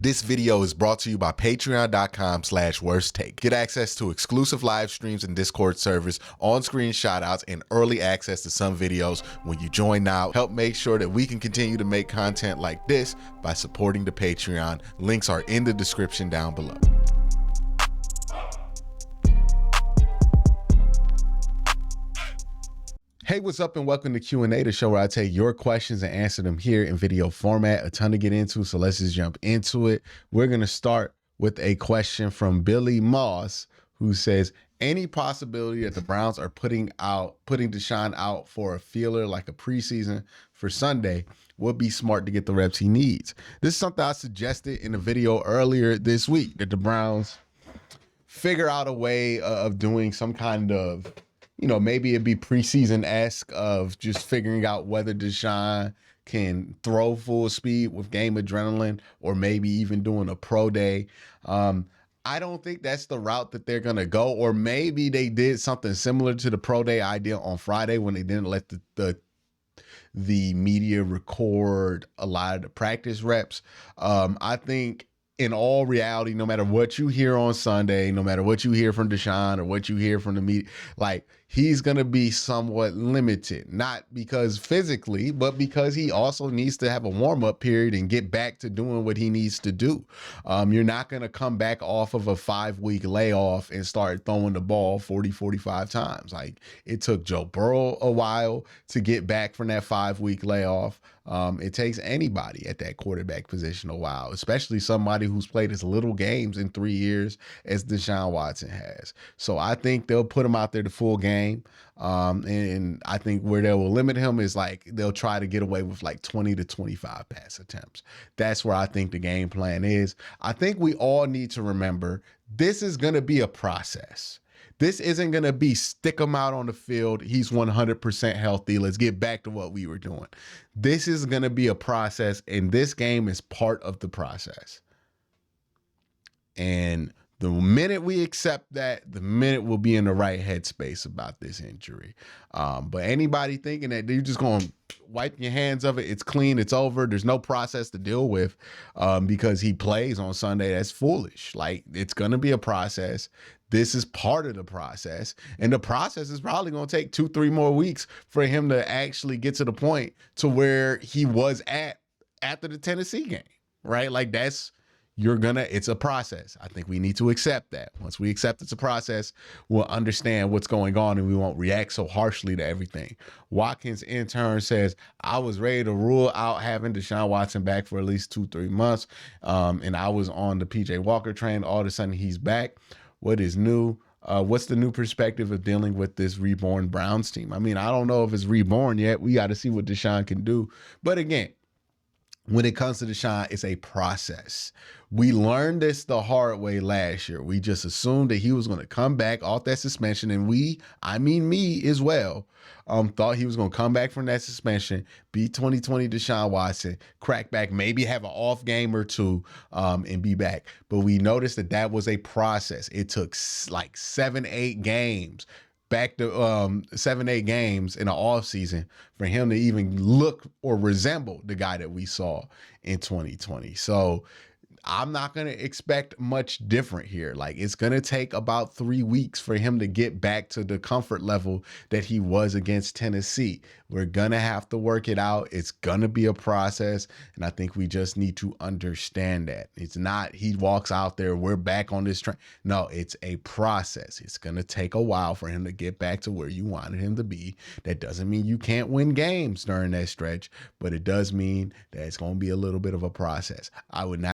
This video is brought to you by patreon.com/worsttake. Get access to exclusive live streams and Discord servers, on-screen shoutouts, and early access to some videos when you join now. Help make sure that we can continue to make content like this by supporting the Patreon. Links are in the description down below. Hey, what's up and welcome to QnA, the show where I take your questions and answer them here in video format. A ton to get into, so let's just jump into it. We're going to start with a question from Billy Moss, who says, any possibility that the Browns are putting Deshaun out for a feeler like a preseason for Sunday would be smart to get the reps he needs. This is something I suggested in a video earlier this week, that the Browns figure out a way of doing some kind of, maybe it'd be preseason-esque of just figuring out whether Deshaun can throw full speed with game adrenaline, or maybe even doing a pro day. I don't think that's the route that they're going to go, or maybe they did something similar to the pro day idea on Friday when they didn't let the media record a lot of the practice reps. I think in all reality, no matter what you hear on Sunday, no matter what you hear from Deshaun or what you hear from the media, like, he's going to be somewhat limited, not because physically, but because he also needs to have a warm-up period and get back to doing what he needs to do. You're not going to come back off of a 5-week layoff and start throwing the ball 40, 45 times. Like, it took Joe Burrow a while to get back from that 5-week layoff. It takes anybody at that quarterback position a while, especially somebody who's played as little games in 3 years as Deshaun Watson has. So I think they'll put him out there the full game. And I think where they will limit him is, like, they'll try to get away with like 20 to 25 pass attempts. That's where I think the game plan is. I think we all need to remember this is going to be a process. This isn't going to be stick him out on the field, he's 100% healthy, let's get back to what we were doing. This is going to be a process, and this game is part of the process. And the minute we accept that, the minute we'll be in the right headspace about this injury. But anybody thinking that you're just going to wipe your hands of it, it's clean, it's over, there's no process to deal with because he plays on Sunday, that's foolish. Like, it's going to be a process. This is part of the process. And the process is probably going to take 2-3 more weeks for him to actually get to the point to where he was at after the Tennessee game, right? Like, it's a process. I think we need to accept that. Once we accept it's a process, we'll understand what's going on and we won't react so harshly to everything. Watkins in turn says, I was ready to rule out having Deshaun Watson back for at least 2-3 months. And I was on the PJ Walker train. All of a sudden he's back. What is new? What's the new perspective of dealing with this reborn Browns team? I mean, I don't know if it's reborn yet. We got to see what Deshaun can do. But again, when it comes to Deshaun, it's a process. We learned this the hard way last year. We just assumed that he was going to come back off that suspension. And I mean me as well, thought he was going to come back from that suspension, be 2020 Deshaun Watson, crack back, maybe have an off game or two and be back. But we noticed that was a process. It took like 7-8 games. Back to 7-8 games in the offseason for him to even look or resemble the guy that we saw in 2020. So I'm not going to expect much different here. Like, it's going to take about 3 weeks for him to get back to the comfort level that he was against Tennessee. We're going to have to work it out. It's going to be a process. And I think we just need to understand that. It's not he walks out there, we're back on this train. No, it's a process. It's going to take a while for him to get back to where you wanted him to be. That doesn't mean you can't win games during that stretch, but it does mean that it's going to be a little bit of a process. I would not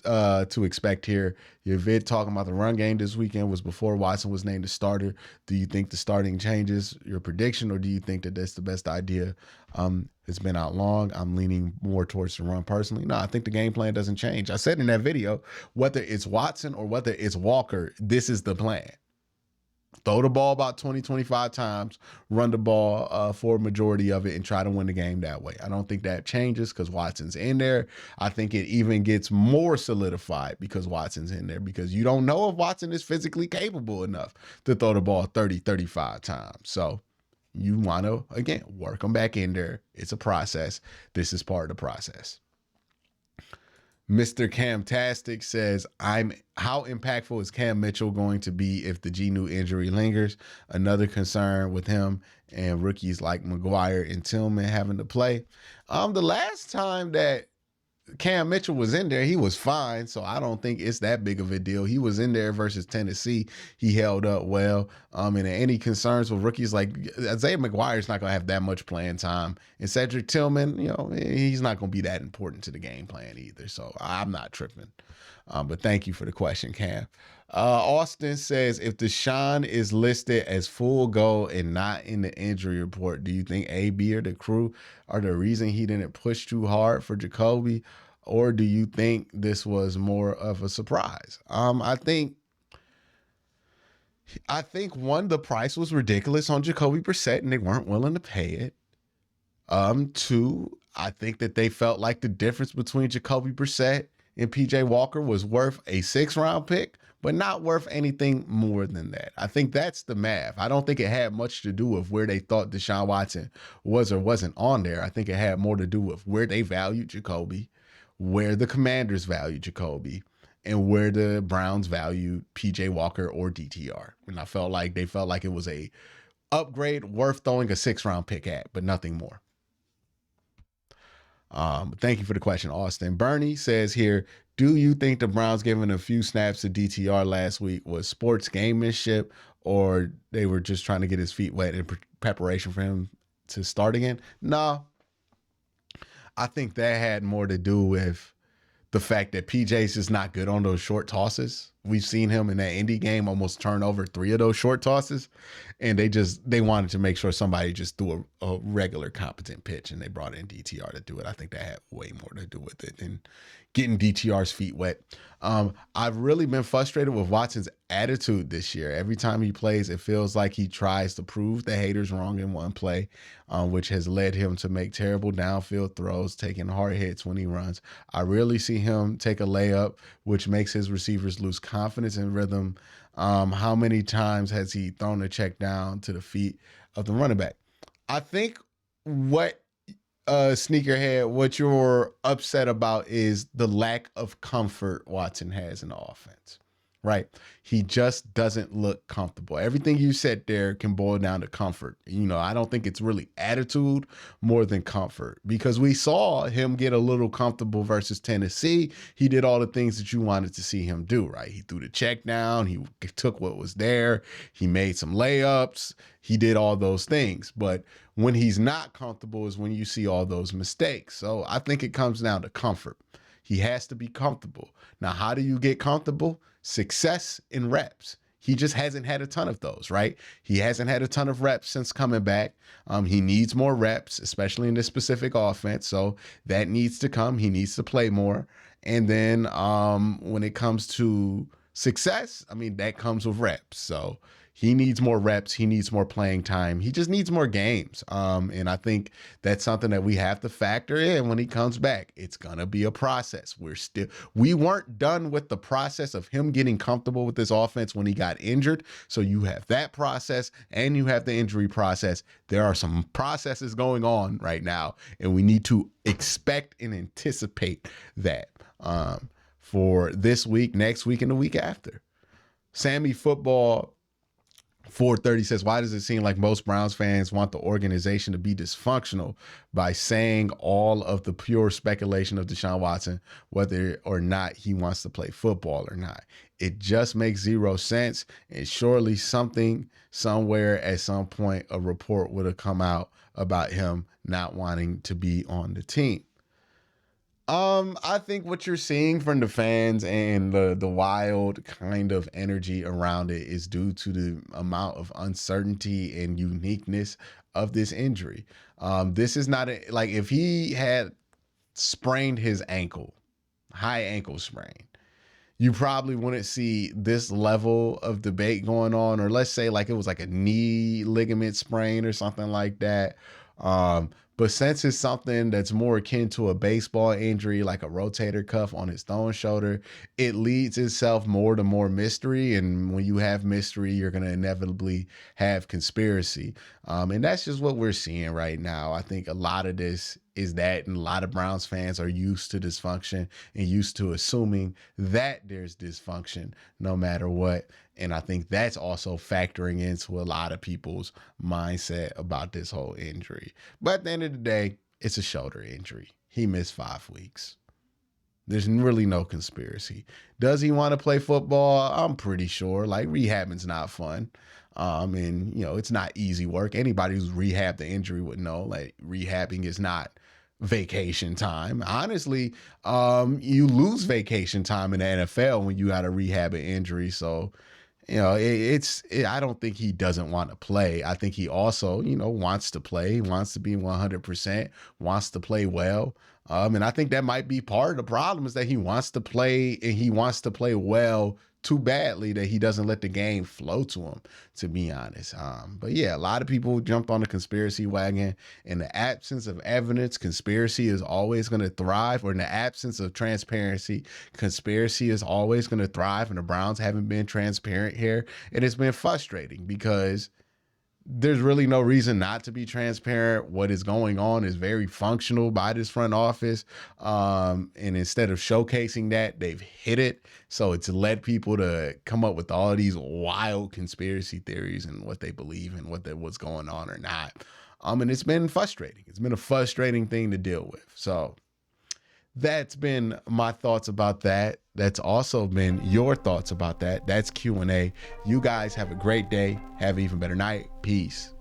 to expect here. Your vid talking about the run game this weekend was before Watson was named the starter. Do you think the starting changes your prediction, or do you think that that's the best idea? It's been out long. I'm leaning more towards the run personally. No, I think the game plan doesn't change. I said in that video, whether it's Watson or whether it's Walker, this is the plan. Throw the ball about 20, 25 times, run the ball for a majority of it, and try to win the game that way. I don't think that changes because Watson's in there. I think it even gets more solidified because Watson's in there, because you don't know if Watson is physically capable enough to throw the ball 30, 35 times. So you want to, again, work them back in there. It's a process. This is part of the process. Mr. Camtastic says, how impactful is Cam Mitchell going to be if the Gnu injury lingers? Another concern with him and rookies like McGuire and Tillman having to play. The last time that Cam Mitchell was in there, he was fine, so I don't think it's that big of a deal. He was in there versus Tennessee. He held up well. And any concerns with rookies like Isaiah McGuire's not going to have that much playing time. And Cedric Tillman, he's not going to be that important to the game plan either. So I'm not tripping. But thank you for the question, Cam. Austin says, if Deshaun is listed as full go and not in the injury report, do you think AB or the crew are the reason he didn't push too hard for Jacoby? Or do you think this was more of a surprise? I think one, the price was ridiculous on Jacoby Brissett and they weren't willing to pay it. Two, I think that they felt like the difference between Jacoby Brissett and PJ Walker was worth a 6th-round pick, but not worth anything more than that. I think that's the math. I don't think it had much to do with where they thought Deshaun Watson was or wasn't on there. I think it had more to do with where they valued Jacoby, where the Commanders valued Jacoby, and where the Browns valued PJ Walker or DTR. And I felt like they felt like it was a upgrade worth throwing a 6th-round pick at, but nothing more. Thank you for the question, Austin. Bernie says here, do you think the Browns giving a few snaps to DTR last week was sports gamemanship, or they were just trying to get his feet wet in preparation for him to start again? No, I think that had more to do with the fact that PJ's is not good on those short tosses. We've seen him in that Indy game almost turn over 3 of those short tosses, and they wanted to make sure somebody just threw a regular competent pitch, and they brought in DTR to do it. I think that had way more to do with it than getting DTR's feet wet. I've really been frustrated with Watson's attitude this year. Every time he plays, it feels like he tries to prove the haters wrong in one play, which has led him to make terrible downfield throws, taking hard hits when he runs. I rarely see him take a layup, which makes his receivers lose confidence and rhythm. How many times has he thrown a check down to the feet of the running back? I think what Sneakerhead, what you're upset about is the lack of comfort Watson has in the offense, right? He just doesn't look comfortable. Everything you said there can boil down to comfort. I don't think it's really attitude more than comfort, because we saw him get a little comfortable versus Tennessee. He did all the things that you wanted to see him do, right? He threw the check down. He took what was there. He made some layups. He did all those things. But when he's not comfortable is when you see all those mistakes. So I think it comes down to comfort. He has to be comfortable. Now, how do you get comfortable? Success in reps. He just hasn't had a ton of those, right? He hasn't had a ton of reps since coming back. He needs more reps, especially in this specific offense. So that needs to come. He needs to play more. And then when it comes to success, that comes with reps. So he needs more reps. He needs more playing time. He just needs more games. And I think that's something that we have to factor in when he comes back. It's going to be a process. We weren't done with the process of him getting comfortable with this offense when he got injured. So you have that process and you have the injury process. There are some processes going on right now, and we need to expect and anticipate that for this week, next week, and the week after. Sammy Football 430 says, why does it seem like most Browns fans want the organization to be dysfunctional by saying all of the pure speculation of Deshaun Watson, whether or not he wants to play football or not? It just makes zero sense. And surely something somewhere at some point, a report would have come out about him not wanting to be on the team. I think what you're seeing from the fans and the wild kind of energy around it is due to the amount of uncertainty and uniqueness of this injury. This is not like if he had sprained his ankle, high ankle sprain, you probably wouldn't see this level of debate going on. Or let's say like it was like a knee ligament sprain or something like that. But since it's something that's more akin to a baseball injury, like a rotator cuff on his thumb shoulder, it leads itself more to more mystery. And when you have mystery, you're going to inevitably have conspiracy. And that's just what we're seeing right now. I think a lot of this is that, and a lot of Browns fans are used to dysfunction and used to assuming that there's dysfunction no matter what. And I think that's also factoring into a lot of people's mindset about this whole injury. But at the end of the day, it's a shoulder injury. He missed 5 weeks. There's really no conspiracy. Does he want to play football? I'm pretty sure. Like, rehabbing's not fun. And it's not easy work. Anybody who's rehabbed the injury would know, like, rehabbing is not vacation time. Honestly, you lose vacation time in the NFL when you got to rehab an injury. So, I don't think he doesn't want to play. I think he also, wants to play, wants to be 100%, wants to play well. And I think that might be part of the problem, is that he wants to play, and he wants to play well too badly that he doesn't let the game flow to him, to be honest. But yeah, a lot of people jumped on the conspiracy wagon. In the absence of evidence, conspiracy is always going to thrive. Or in the absence of transparency, conspiracy is always going to thrive. And the Browns haven't been transparent here. And it's been frustrating because there's really no reason not to be transparent. What is going on is very functional by this front office. And instead of showcasing that, they've hid it. So it's led people to come up with all these wild conspiracy theories and what they believe and what's going on or not. And it's been frustrating. It's been a frustrating thing to deal with. So that's been my thoughts about that. That's also been your thoughts about that. That's Q&A. You guys have a great day. Have an even better night. Peace.